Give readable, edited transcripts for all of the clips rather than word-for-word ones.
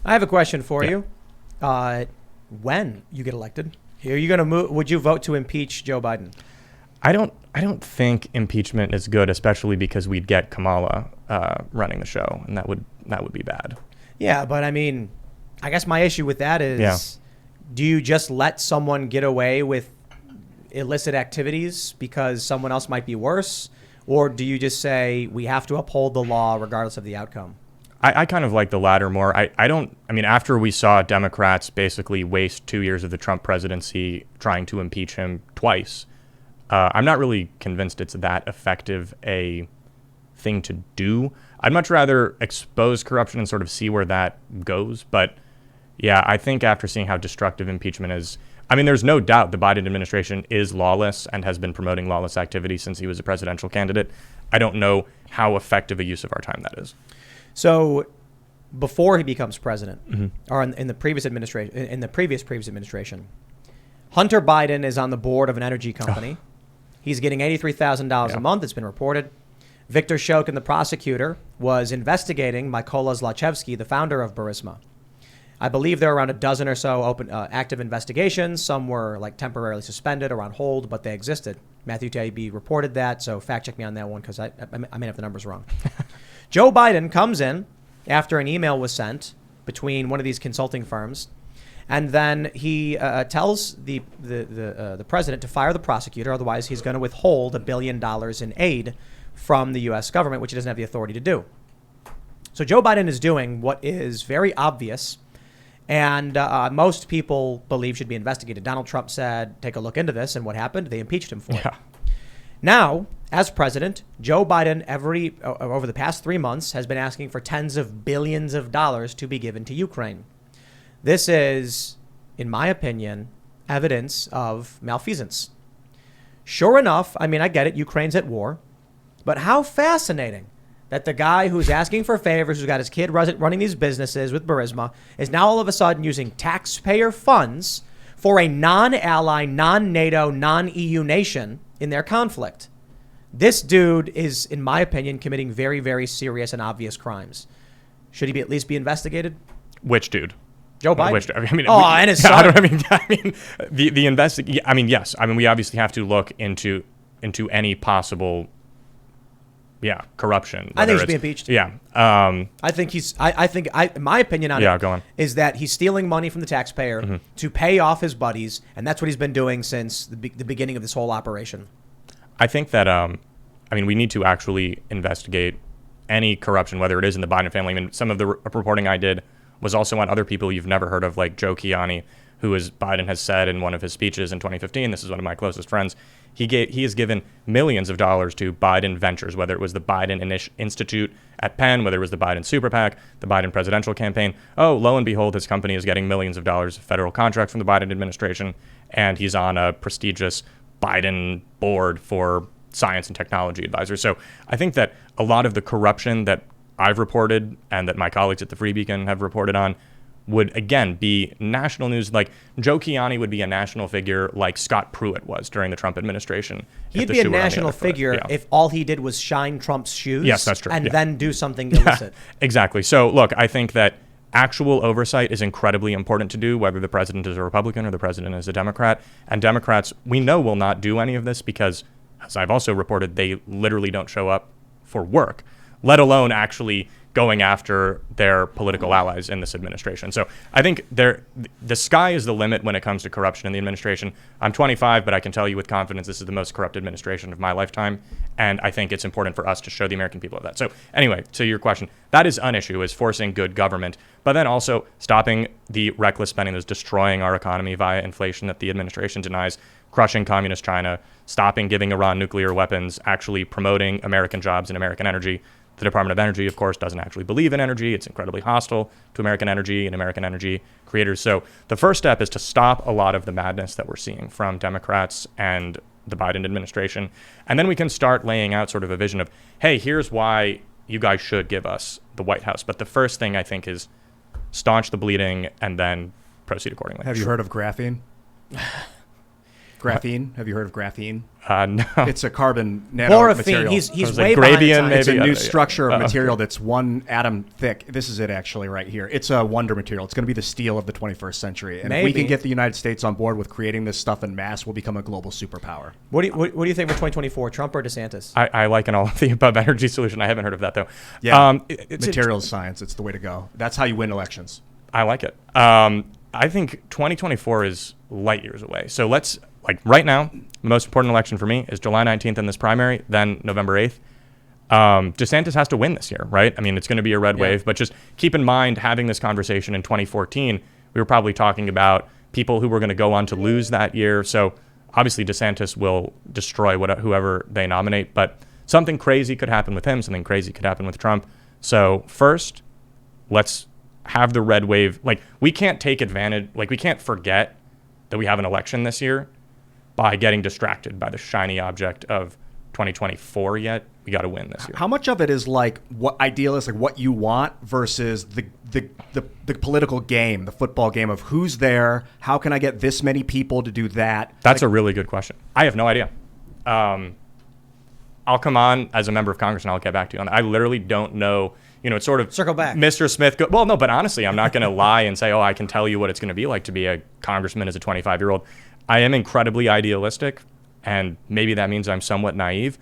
I have a question for Yeah. you. When you get elected, are you going to move? Would you vote to impeach Joe Biden? I don't think impeachment is good, especially because we'd get Kamala running the show, and that would be bad. Yeah, but I mean, I guess my issue with that is, do you just let someone get away with illicit activities because someone else might be worse? Or do you just say we have to uphold the law regardless of the outcome? I kind of like the latter more. After we saw Democrats basically waste 2 years of the Trump presidency trying to impeach him twice, I'm not really convinced it's that effective a thing to do. I'd much rather expose corruption and sort of see where that goes. But yeah, I think after seeing how destructive impeachment is, there's no doubt the Biden administration is lawless and has been promoting lawless activity since he was a presidential candidate. I don't know how effective a use of our time that is. So before he becomes president, or in the previous administration, in the previous administration, Hunter Biden is on the board of an energy company. He's getting $83,000 a month. It's been reported. Victor Shokin, the prosecutor, was investigating Mykola Zlochevsky, the founder of Burisma. I believe there are around a dozen or so open active investigations. Some were like temporarily suspended or on hold, but they existed. Matthew Taibbi reported that, so fact check me on that one because I may have the numbers wrong. Joe Biden comes in after an email was sent between one of these consulting firms, and then he tells the president to fire the prosecutor, otherwise he's going to withhold $1 billion in aid from the U.S. government, which he doesn't have the authority to do. So Joe Biden is doing what is very obvious and most people believe should be investigated. Donald Trump said, take a look into this, and what happened? They impeached him for it. Now, as president, Joe Biden over the past 3 months has been asking for tens of billions of dollars to be given to Ukraine. This is, in my opinion, evidence of malfeasance. Sure enough, I get it, Ukraine's at war, but how fascinating that the guy who's asking for favors, who's got his kid running these businesses with Burisma, is now all of a sudden using taxpayer funds for a non-ally, non-NATO, non-EU nation in their conflict. This dude is, in my opinion, committing very, very serious and obvious crimes. Should he at least be investigated? Which dude? Joe Biden. Which, and his son. Yes. We obviously have to look into any possible corruption. I think he should be impeached. Yeah. I think my opinion on it go on. is that he's stealing money from the taxpayer to pay off his buddies, and that's what he's been doing since the beginning of this whole operation. I think that, we need to actually investigate any corruption, whether it is in the Biden family. Some of the reporting I did was also on other people you've never heard of, like Joe Kiani, who, as Biden has said in one of his speeches in 2015, this is one of my closest friends, he has given millions of dollars to Biden ventures, whether it was the Biden Institute at Penn, whether it was the Biden Super PAC, the Biden presidential campaign. Oh, lo and behold, his company is getting millions of dollars of federal contracts from the Biden administration, and he's on a prestigious Biden board for science and technology advisors. So I think that a lot of the corruption that I've reported and that my colleagues at the Free Beacon have reported on would, again, be national news. Like Joe Kiani would be a national figure like Scott Pruitt was during the Trump administration. He'd be a national figure if all he did was shine Trump's shoes. Yes, that's true. And then do something illicit. Exactly. So, look, I think that actual oversight is incredibly important to do, whether the president is a Republican or the president is a Democrat. And Democrats, we know, will not do any of this because, as I've also reported, they literally don't show up for work, let alone actually going after their political allies in this administration. So I think the sky is the limit when it comes to corruption in the administration. I'm 25, but I can tell you with confidence this is the most corrupt administration of my lifetime. And I think it's important for us to show the American people of that. So anyway, to your question, that is an issue, is forcing good government, but then also stopping the reckless spending that's destroying our economy via inflation that the administration denies, crushing communist China, stopping giving Iran nuclear weapons, actually promoting American jobs and American energy. The Department of Energy, of course, doesn't actually believe in energy. It's incredibly hostile to American energy and American energy creators. So the first step is to stop a lot of the madness that we're seeing from Democrats and the Biden administration. And then we can start laying out sort of a vision of, hey, here's why you guys should give us the White House. But the first thing I think is staunch the bleeding and then proceed accordingly. Have you heard of graphene? Graphene. Have you heard of graphene? No. It's a carbon Chlorophene. nanomaterial. He's like way behind Gravian, the times. maybe? It's a Yeah, new yeah. structure of Okay. material that's 1 atom thick. This is it actually right here. It's a wonder material. It's going to be the steel of the 21st century. And if we Maybe. can get the United States on board with creating this stuff in mass, we'll become a global superpower. What do you think for 2024? Trump or DeSantis? I like an all of the above energy solution. I haven't heard of that, though. Yeah. It's Materials science. It's the way to go. That's how you win elections. I like it. I think 2024 is light years away. So let's, like right now, the most important election for me is July 19th in this primary, then November 8th. DeSantis has to win this year, right? I mean, it's going to be a red wave, but just keep in mind having this conversation in 2014, we were probably talking about people who were going to go on to lose that year. So obviously DeSantis will destroy whoever they nominate, but something crazy could happen with him. Something crazy could happen with Trump. So first, let's have the red wave. Like, we can't take advantage, like, we can't forget that we have an election this year by getting distracted by the shiny object of 2024 yet. We got to win this year. How much of it is like what idealistic, what you want versus the political game, the football game of who's there, how can I get this many people to do that? That's a really good question. I have no idea. I'll come on as a member of Congress and I'll get back to you on that. I literally don't know. You know, it's sort of Circle back. Mr. Smith. Well, no, but honestly, I'm not going to lie and say, oh, I can tell you what it's going to be like to be a congressman as a 25-year-old. I am incredibly idealistic, and maybe that means I'm somewhat naive.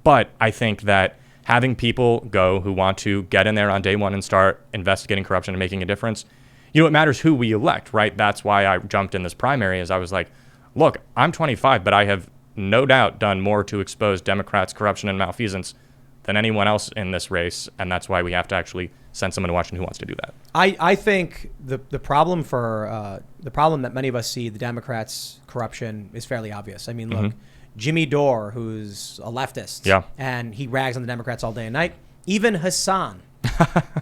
But I think that having people go who want to get in there on day one and start investigating corruption and making a difference, you know, it matters who we elect, right? That's why I jumped in this primary, is I was like, look, I'm 25, but I have no doubt done more to expose Democrats' corruption and malfeasance than anyone else in this race, and that's why we have to actually send someone to Washington who wants to do that. I think the problem that many of us see the Democrats' corruption is fairly obvious. I mean, look, Jimmy Dore, who's a leftist, and he rags on the Democrats all day and night. Even Hassan,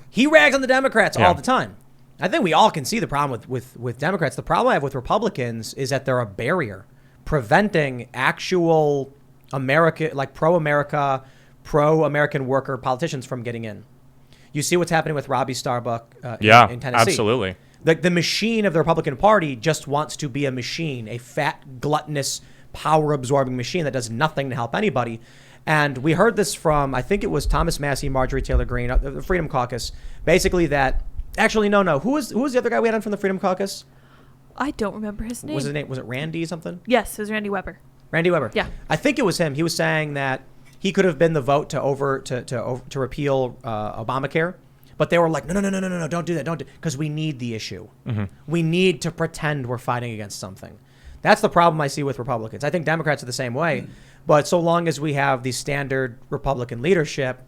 he rags on the Democrats all the time. I think we all can see the problem with Democrats. The problem I have with Republicans is that they're a barrier preventing actual pro-American worker politicians from getting in. You see what's happening with Robbie Starbuck in Tennessee. Absolutely. The machine of the Republican Party just wants to be a machine, a fat, gluttonous, power-absorbing machine that does nothing to help anybody. And we heard this from, I think it was Thomas Massey, Marjorie Taylor Greene, the Freedom Caucus, basically that, actually, no. Who was the other guy we had on from the Freedom Caucus? I don't remember his name. Was it Randy something? Yes, it was Randy Weber. Randy Weber. Yeah. I think it was him. He was saying that he could have been the vote to repeal Obamacare, but they were like, no, don't do that, because we need the issue. We need to pretend we're fighting against something. That's the problem I see with Republicans. I think Democrats are the same way, but so long as we have the standard Republican leadership,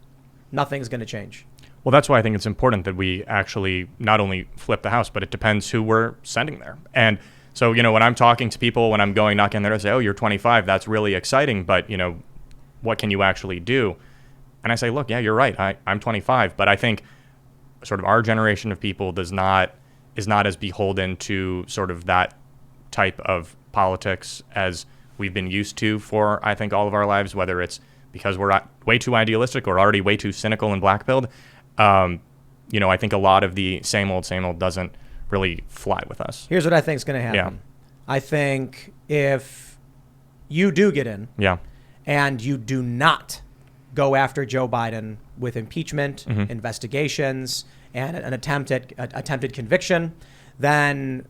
nothing's going to change. Well, that's why I think it's important that we actually not only flip the House, but it depends who we're sending there. And so, you know, when I'm talking to people, when I'm going knocking on their door, say, oh, you're 25, that's really exciting, but, you know, what can you actually do? And I say, look, yeah, you're right. I'm 25, but I think sort of our generation of people is not as beholden to sort of that type of politics as we've been used to for, I think, all of our lives, whether it's because we're way too idealistic or already way too cynical and black-pilled. You know, I think a lot of the same old doesn't really fly with us. Here's what I think is going to happen. Yeah. I think if you do get in, and you do not go after Joe Biden with impeachment, investigations, and an attempted conviction, then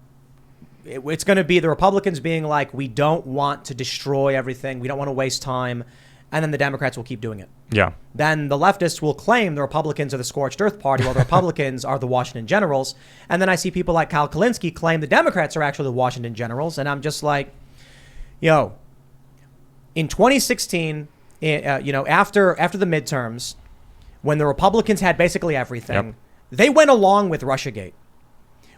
it's going to be the Republicans being like, we don't want to destroy everything. We don't want to waste time. And then the Democrats will keep doing it. Yeah. Then the leftists will claim the Republicans are the scorched earth party while the Republicans are the Washington Generals. And then I see people like Kyle Kalinske claim the Democrats are actually the Washington Generals. And I'm just like, yo, in 2016, after the midterms, when the Republicans had basically everything, they went along with Russiagate.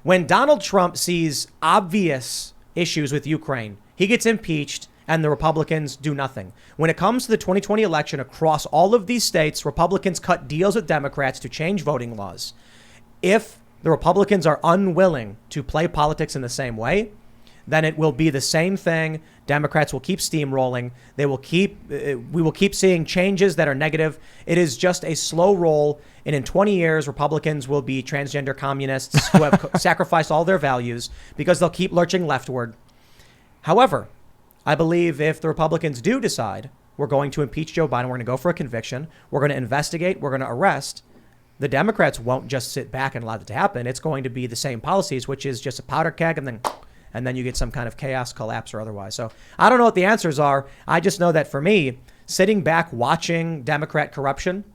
When Donald Trump sees obvious issues with Ukraine, he gets impeached and the Republicans do nothing. When it comes to the 2020 election across all of these states, Republicans cut deals with Democrats to change voting laws. If the Republicans are unwilling to play politics in the same way, then it will be the same thing. Democrats will keep steamrolling. We will keep seeing changes that are negative. It is just a slow roll. And in 20 years, Republicans will be transgender communists who have sacrificed all their values because they'll keep lurching leftward. However, I believe if the Republicans do decide we're going to impeach Joe Biden, we're going to go for a conviction, we're going to investigate, we're going to arrest, the Democrats won't just sit back and allow that to happen. It's going to be the same policies, which is just a powder keg, and then you get some kind of chaos, collapse, or otherwise. So I don't know what the answers are. I just know that for me, sitting back watching Democrat corruption,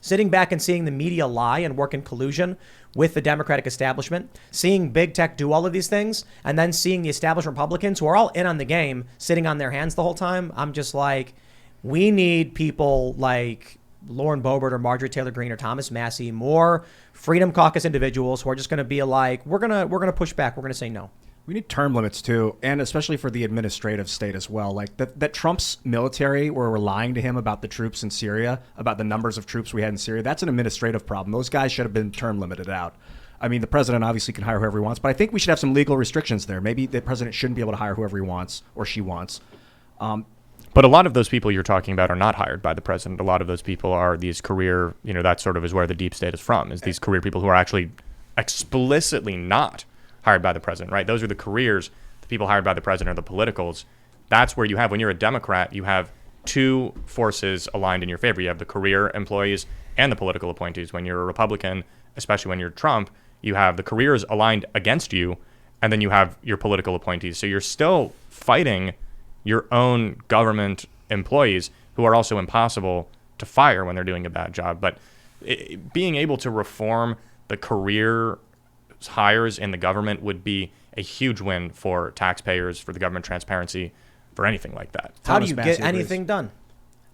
sitting back and seeing the media lie and work in collusion with the Democratic establishment, seeing big tech do all of these things, and then seeing the established Republicans who are all in on the game, sitting on their hands the whole time, I'm just like, we need people like Lauren Boebert or Marjorie Taylor Greene or Thomas Massey, more Freedom Caucus individuals who are just going to be like, we're gonna push back. We're going to say no. We need term limits too, and especially for the administrative state as well. Like that Trump's military were lying to him about the troops in Syria, about the numbers of troops we had in Syria. That's an administrative problem. Those guys should have been term limited out. I mean, the president obviously can hire whoever he wants, but I think we should have some legal restrictions there. Maybe the president shouldn't be able to hire whoever he wants or she wants. But a lot of those people you're talking about are not hired by the president. A lot of those people are these career, that sort of is where the deep state is from, is these career people who are actually explicitly not hired by the president, right? Those are the careers. The people hired by the president are the politicals. That's where you have, when you're a Democrat, you have two forces aligned in your favor. You have the career employees and the political appointees. When you're a Republican, especially when you're Trump, you have the careers aligned against you, and then you have your political appointees. So you're still fighting your own government employees who are also impossible to fire when they're doing a bad job. But being able to reform the career hires in the government would be a huge win for taxpayers, for the government transparency, for anything like that. How do you get anything done?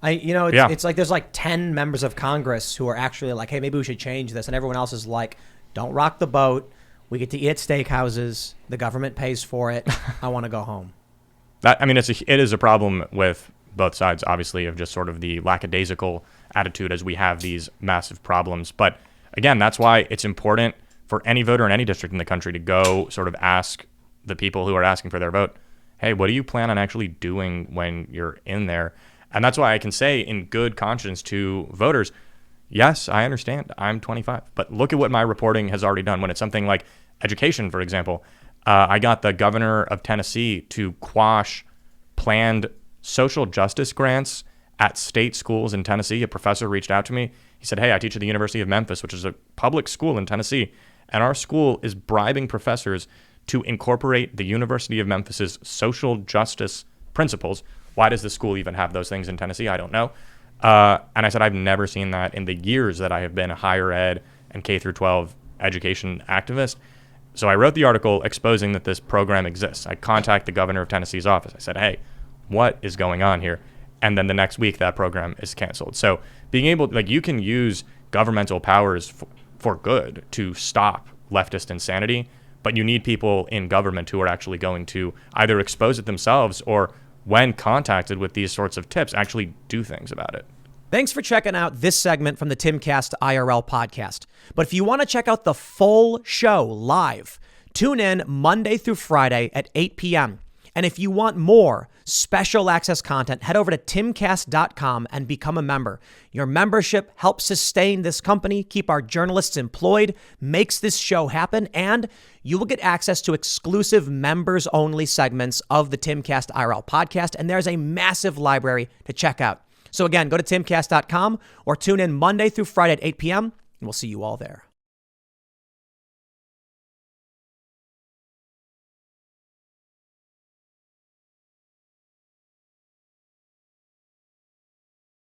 It's like there's like 10 members of Congress who are actually like, hey, maybe we should change this. And everyone else is like, don't rock the boat. We get to eat at steakhouses. The government pays for it. I want to go home. It is a problem with both sides, obviously, of just sort of the lackadaisical attitude as we have these massive problems. But again, that's why it's important for any voter in any district in the country to go sort of ask the people who are asking for their vote, hey, what do you plan on actually doing when you're in there? And that's why I can say in good conscience to voters, yes, I understand. I'm 25. But look at what my reporting has already done. When it's something like education, for example, I got the governor of Tennessee to quash planned social justice grants at state schools in Tennessee. A professor reached out to me. He said, hey, I teach at the University of Memphis, which is a public school in Tennessee. And our school is bribing professors to incorporate the University of Memphis's social justice principles. Why does the school even have those things in Tennessee? I don't know. And I said, I've never seen that in the years that I have been a higher ed and K through 12 education activist. So I wrote the article exposing that this program exists. I contacted the governor of Tennessee's office. I said, hey, what is going on here? And then the next week that program is canceled. So being able, you can use governmental powers for good to stop leftist insanity, but you need people in government who are actually going to either expose it themselves or, when contacted with these sorts of tips, actually do things about it. Thanks for checking out this segment from the Timcast IRL podcast. But if you want to check out the full show live, tune in Monday through Friday at 8 p.m. And if you want more special access content, head over to timcast.com and become a member. Your membership helps sustain this company, keep our journalists employed, makes this show happen, and you will get access to exclusive members-only segments of the Timcast IRL podcast, and there's a massive library to check out. So again, go to timcast.com or tune in Monday through Friday at 8 p.m., and we'll see you all there.